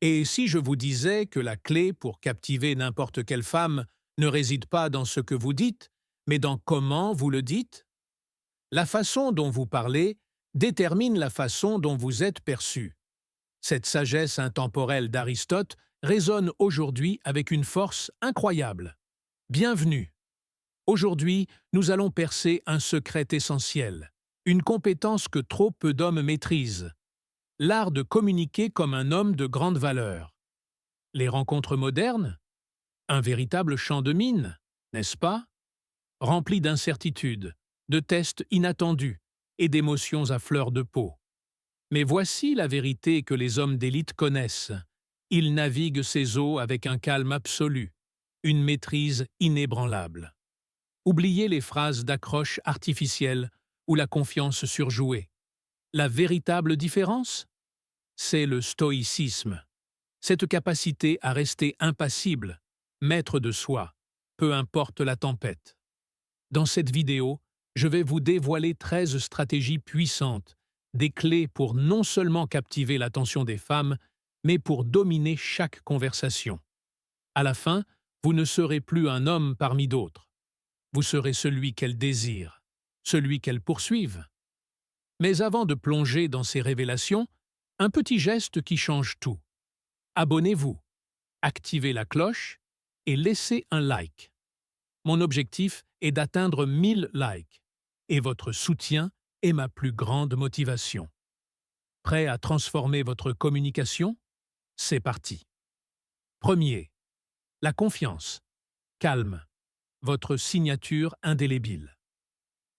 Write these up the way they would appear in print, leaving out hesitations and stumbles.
Et si je vous disais que la clé pour captiver n'importe quelle femme ne réside pas dans ce que vous dites, mais dans comment vous le dites? La façon dont vous parlez détermine la façon dont vous êtes perçu. Cette sagesse intemporelle d'Aristote résonne aujourd'hui avec une force incroyable. Bienvenue. Aujourd'hui, nous allons percer un secret essentiel, une compétence que trop peu d'hommes maîtrisent, l'art de communiquer comme un homme de grande valeur. Les rencontres modernes? Un véritable champ de mine, n'est-ce pas? Rempli d'incertitudes, de tests inattendus et d'émotions à fleur de peau. Mais voici la vérité que les hommes d'élite connaissent. Ils naviguent ces eaux avec un calme absolu, une maîtrise inébranlable. Oubliez les phrases d'accroche artificielles ou la confiance surjouée. La véritable différence? C'est le stoïcisme. Cette capacité à rester impassible, maître de soi, peu importe la tempête. Dans cette vidéo, je vais vous dévoiler 13 stratégies puissantes, des clés pour non seulement captiver l'attention des femmes, mais pour dominer chaque conversation. À la fin, vous ne serez plus un homme parmi d'autres. Vous serez celui qu'elles désirent, celui qu'elles poursuivent. Mais avant de plonger dans ces révélations, un petit geste qui change tout. Abonnez-vous, activez la cloche et laissez un like. Mon objectif est d'atteindre 1000 likes, et votre soutien est ma plus grande motivation. Prêt à transformer votre communication? C'est parti. Premier, la confiance. Calme. Votre signature indélébile.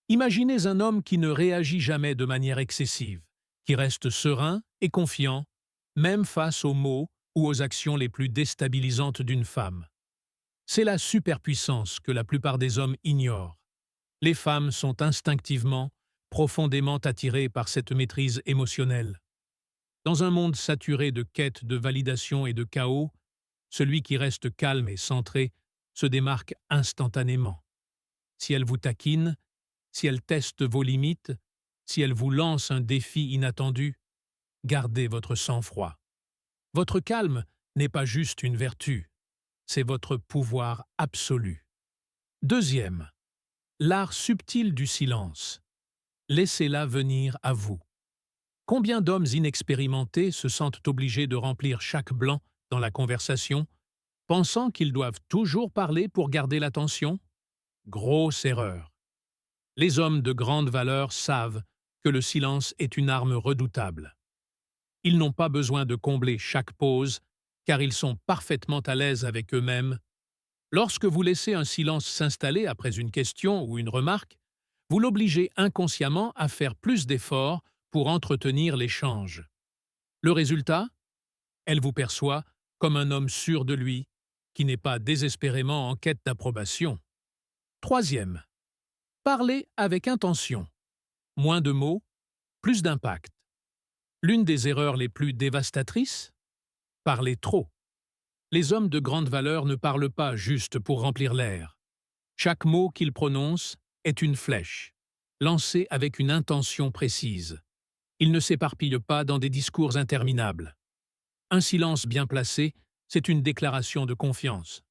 Imaginez un homme qui ne réagit jamais de manière excessive, qui reste serein et confiant, même face aux mots ou aux actions les plus déstabilisantes d'une femme. C'est la superpuissance que la plupart des hommes ignorent. Les femmes sont instinctivement, profondément attirées par cette maîtrise émotionnelle. Dans un monde saturé de quêtes de validation et de chaos, celui qui reste calme et centré se démarque instantanément. Si elle vous taquine, si elle teste vos limites, si elle vous lance un défi inattendu, gardez votre sang-froid. Votre calme n'est pas juste une vertu, c'est votre pouvoir absolu. Deuxième, l'art subtil du silence. Laissez-la venir à vous. Combien d'hommes inexpérimentés se sentent obligés de remplir chaque blanc dans la conversation, pensant qu'ils doivent toujours parler pour garder l'attention? Grosse erreur. Les hommes de grande valeur savent que le silence est une arme redoutable. Ils n'ont pas besoin de combler chaque pause, car ils sont parfaitement à l'aise avec eux-mêmes. Lorsque vous laissez un silence s'installer après une question ou une remarque, vous l'obligez inconsciemment à faire plus d'efforts pour entretenir l'échange. Le résultat? Elle vous perçoit comme un homme sûr de lui, qui n'est pas désespérément en quête d'approbation. Troisième, parlez avec intention. Moins de mots, plus d'impact. L'une des erreurs les plus dévastatrices? Parler trop. Les hommes de grande valeur ne parlent pas juste pour remplir l'air. Chaque mot qu'ils prononcent est une flèche, lancée avec une intention précise. Ils ne s'éparpillent pas dans des discours interminables. Un silence bien placé, c'est une déclaration de confiance.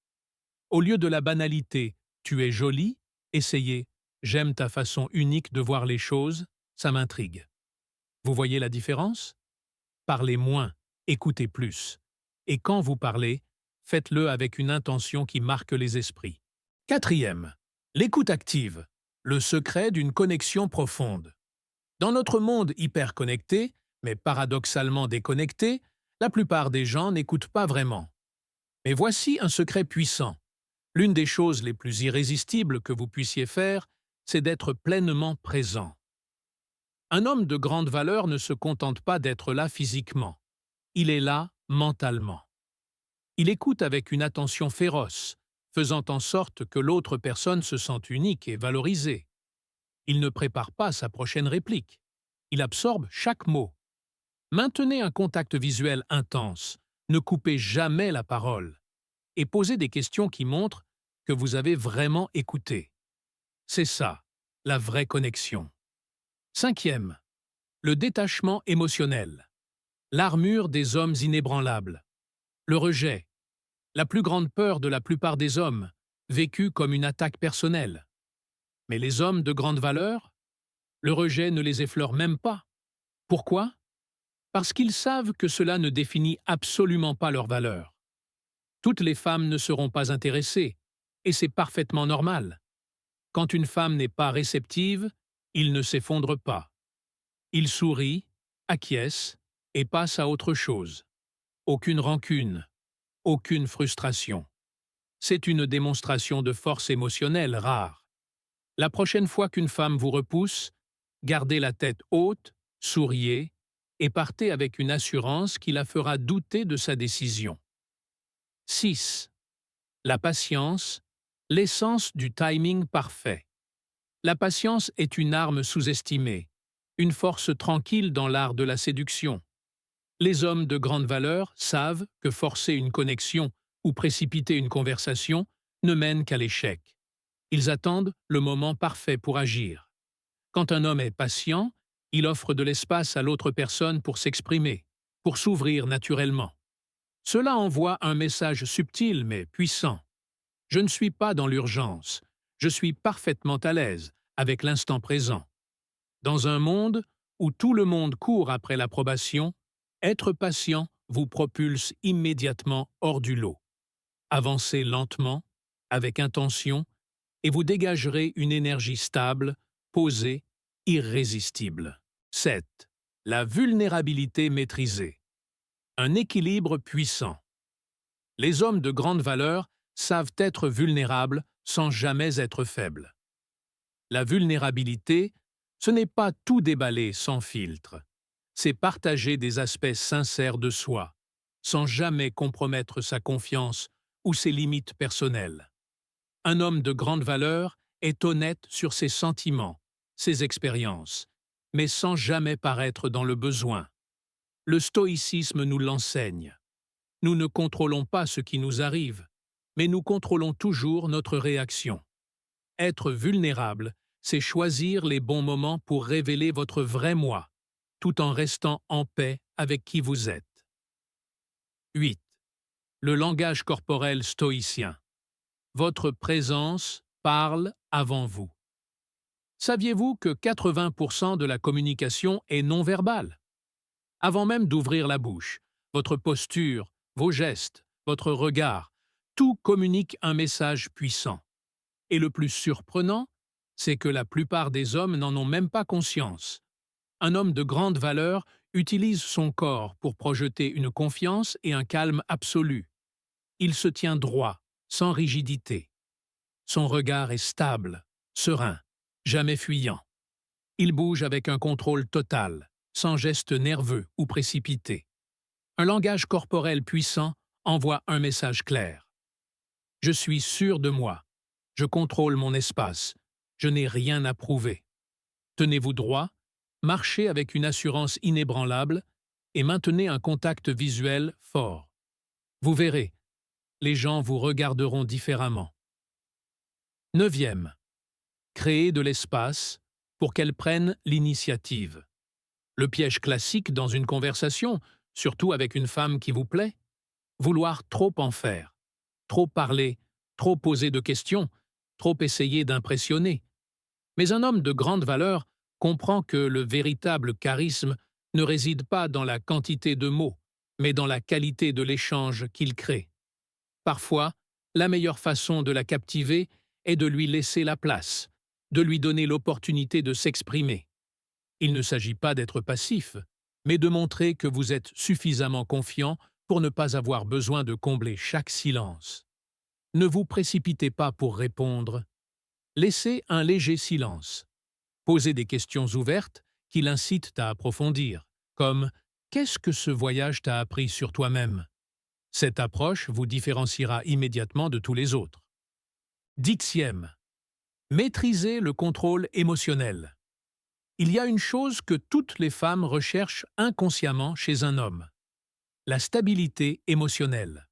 Au lieu de la banalité « tu es jolie », essayez « j'aime ta façon unique de voir les choses, ça m'intrigue ». Vous voyez la différence? Parlez moins, écoutez plus. Et quand vous parlez, faites-le avec une intention qui marque les esprits. Quatrième, l'écoute active, le secret d'une connexion profonde. Dans notre monde hyper connecté, mais paradoxalement déconnecté, la plupart des gens n'écoutent pas vraiment. Mais voici un secret puissant. L'une des choses les plus irrésistibles que vous puissiez faire, c'est d'être pleinement présent. Un homme de grande valeur ne se contente pas d'être là physiquement. Il est là mentalement. Il écoute avec une attention féroce, faisant en sorte que l'autre personne se sente unique et valorisée. Il ne prépare pas sa prochaine réplique. Il absorbe chaque mot. Maintenez un contact visuel intense, ne coupez jamais la parole, et posez des questions qui montrent que vous avez vraiment écouté. C'est ça, la vraie connexion. Cinquième, le détachement émotionnel. L'armure des hommes inébranlables. Le rejet, la plus grande peur de la plupart des hommes, vécue comme une attaque personnelle. Mais les hommes de grande valeur, le rejet ne les effleure même pas. Pourquoi? Parce qu'ils savent que cela ne définit absolument pas leur valeur. Toutes les femmes ne seront pas intéressées, et c'est parfaitement normal. Quand une femme n'est pas réceptive, il ne s'effondre pas. Il sourit, acquiesce et passe à autre chose. Aucune rancune, aucune frustration. C'est une démonstration de force émotionnelle rare. La prochaine fois qu'une femme vous repousse, gardez la tête haute, souriez et partez avec une assurance qui la fera douter de sa décision. 6. La patience, l'essence du timing parfait. La patience est une arme sous-estimée, une force tranquille dans l'art de la séduction. Les hommes de grande valeur savent que forcer une connexion ou précipiter une conversation ne mène qu'à l'échec. Ils attendent le moment parfait pour agir. Quand un homme est patient, il offre de l'espace à l'autre personne pour s'exprimer, pour s'ouvrir naturellement. Cela envoie un message subtil mais puissant. Je ne suis pas dans l'urgence, je suis parfaitement à l'aise avec l'instant présent. Dans un monde où tout le monde court après l'approbation, être patient vous propulse immédiatement hors du lot. Avancez lentement, avec intention, et vous dégagerez une énergie stable, posée, irrésistible. 7. La vulnérabilité maîtrisée. Un équilibre puissant. Les hommes de grande valeur savent être vulnérables sans jamais être faibles. La vulnérabilité, ce n'est pas tout déballer sans filtre. C'est partager des aspects sincères de soi, sans jamais compromettre sa confiance ou ses limites personnelles. Un homme de grande valeur est honnête sur ses sentiments, ses expériences, mais sans jamais paraître dans le besoin. Le stoïcisme nous l'enseigne. Nous ne contrôlons pas ce qui nous arrive, mais nous contrôlons toujours notre réaction. Être vulnérable, c'est choisir les bons moments pour révéler votre vrai moi, tout en restant en paix avec qui vous êtes. 8. Le langage corporel stoïcien. Votre présence parle avant vous. Saviez-vous que 80% de la communication est non verbale? Avant même d'ouvrir la bouche, votre posture, vos gestes, votre regard, tout communique un message puissant. Et le plus surprenant, c'est que la plupart des hommes n'en ont même pas conscience. Un homme de grande valeur utilise son corps pour projeter une confiance et un calme absolu. Il se tient droit, sans rigidité. Son regard est stable, serein, jamais fuyant. Il bouge avec un contrôle total, sans geste nerveux ou précipité. Un langage corporel puissant envoie un message clair. Je suis sûr de moi. Je contrôle mon espace. Je n'ai rien à prouver. Tenez-vous droit, marchez avec une assurance inébranlable et maintenez un contact visuel fort. Vous verrez, les gens vous regarderont différemment. 9. Créer de l'espace pour qu'elles prennent l'initiative. Le piège classique dans une conversation, surtout avec une femme qui vous plaît, vouloir trop en faire, trop parler, trop poser de questions, trop essayer d'impressionner. Mais un homme de grande valeur comprend que le véritable charisme ne réside pas dans la quantité de mots, mais dans la qualité de l'échange qu'il crée. Parfois, la meilleure façon de la captiver est de lui laisser la place, de lui donner l'opportunité de s'exprimer. Il ne s'agit pas d'être passif, mais de montrer que vous êtes suffisamment confiant pour ne pas avoir besoin de combler chaque silence. Ne vous précipitez pas pour répondre. Laissez un léger silence. Posez des questions ouvertes qui l'incitent à approfondir, comme « Qu'est-ce que ce voyage t'a appris sur toi-même » Cette approche vous différenciera immédiatement de tous les autres. 10. Maîtrisez le contrôle émotionnel. Il y a une chose que toutes les femmes recherchent inconsciemment chez un homme: la stabilité émotionnelle.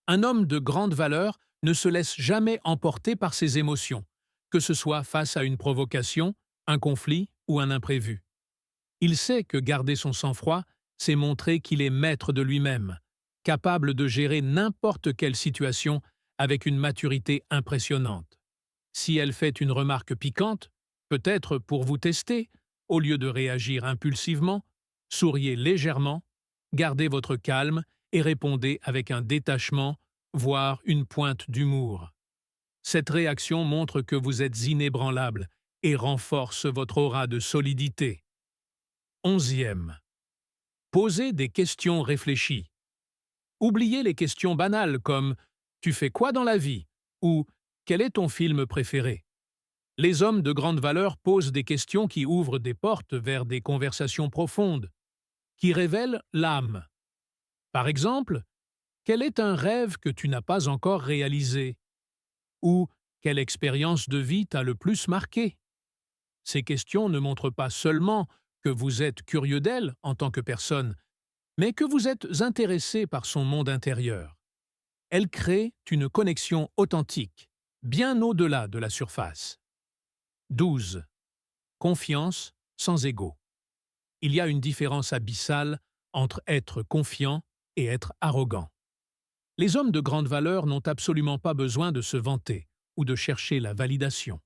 Un homme de grande valeur ne se laisse jamais emporter par ses émotions, que ce soit face à une provocation, un conflit ou un imprévu. Il sait que garder son sang-froid, c'est montrer qu'il est maître de lui-même, capable de gérer n'importe quelle situation avec une maturité impressionnante. Si elle fait une remarque piquante, peut-être pour vous tester, au lieu de réagir impulsivement, souriez légèrement, gardez votre calme et répondez avec un détachement, voire une pointe d'humour. Cette réaction montre que vous êtes inébranlable et renforce votre aura de solidité. 11e. Posez des questions réfléchies. Oubliez les questions banales comme « Tu fais quoi dans la vie ?» ou « Quel est ton film préféré ?» Les hommes de grande valeur posent des questions qui ouvrent des portes vers des conversations profondes, qui révèlent l'âme. Par exemple, « Quel est un rêve que tu n'as pas encore réalisé ?» ou « Quelle expérience de vie t'a le plus marqué ?» Ces questions ne montrent pas seulement que vous êtes curieux d'elle en tant que personne, mais que vous êtes intéressé par son monde intérieur. Elles créent une connexion authentique, bien au-delà de la surface. 12. Confiance sans ego. Il y a une différence abyssale entre être confiant et être arrogant. Les hommes de grande valeur n'ont absolument pas besoin de se vanter ou de chercher la validation.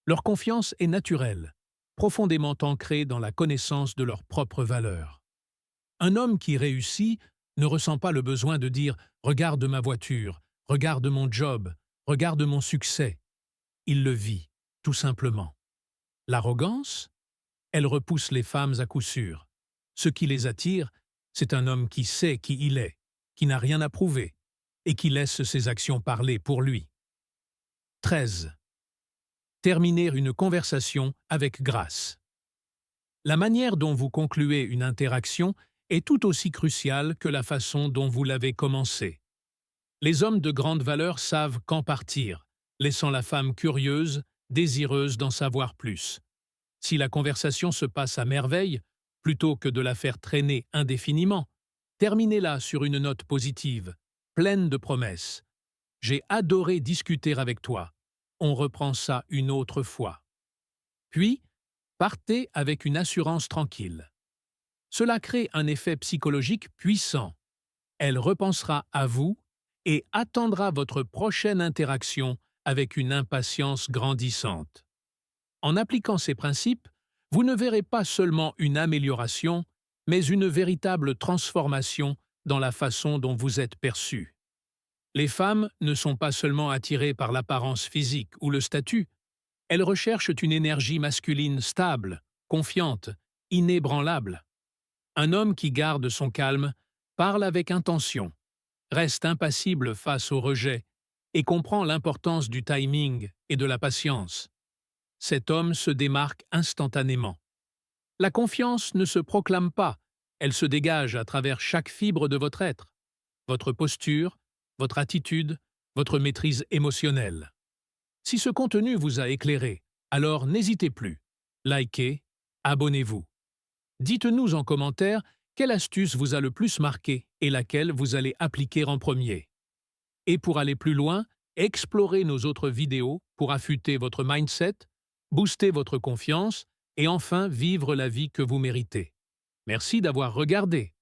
Leur confiance est naturelle, profondément ancrée dans la connaissance de leurs propres valeurs. Un homme qui réussit ne ressent pas le besoin de dire « Regarde ma voiture, regarde mon job, regarde mon succès ». Il le vit, tout simplement. L'arrogance, elle repousse les femmes à coup sûr. Ce qui les attire, c'est un homme qui sait qui il est, qui n'a rien à prouver, et qui laisse ses actions parler pour lui. 13. Terminer une conversation avec grâce. La manière dont vous concluez une interaction est tout aussi cruciale que la façon dont vous l'avez commencée. Les hommes de grande valeur savent quand partir, laissant la femme curieuse, désireuse d'en savoir plus. Si la conversation se passe à merveille, plutôt que de la faire traîner indéfiniment, terminez-la sur une note positive, pleine de promesses. « J'ai adoré discuter avec toi. On reprend ça une autre fois. » Puis, partez avec une assurance tranquille. Cela crée un effet psychologique puissant. Elle repensera à vous et attendra votre prochaine interaction avec une impatience grandissante. En appliquant ces principes, vous ne verrez pas seulement une amélioration, mais une véritable transformation dans la façon dont vous êtes perçu. Les femmes ne sont pas seulement attirées par l'apparence physique ou le statut, elles recherchent une énergie masculine stable, confiante, inébranlable. Un homme qui garde son calme parle avec intention, reste impassible face au rejet et comprend l'importance du timing et de la patience. Cet homme se démarque instantanément. La confiance ne se proclame pas, elle se dégage à travers chaque fibre de votre être, votre posture, votre attitude, votre maîtrise émotionnelle. Si ce contenu vous a éclairé, alors n'hésitez plus. Likez, abonnez-vous. Dites-nous en commentaire quelle astuce vous a le plus marqué et laquelle vous allez appliquer en premier. Et pour aller plus loin, explorez nos autres vidéos pour affûter votre mindset, booster votre confiance et enfin vivre la vie que vous méritez. Merci d'avoir regardé.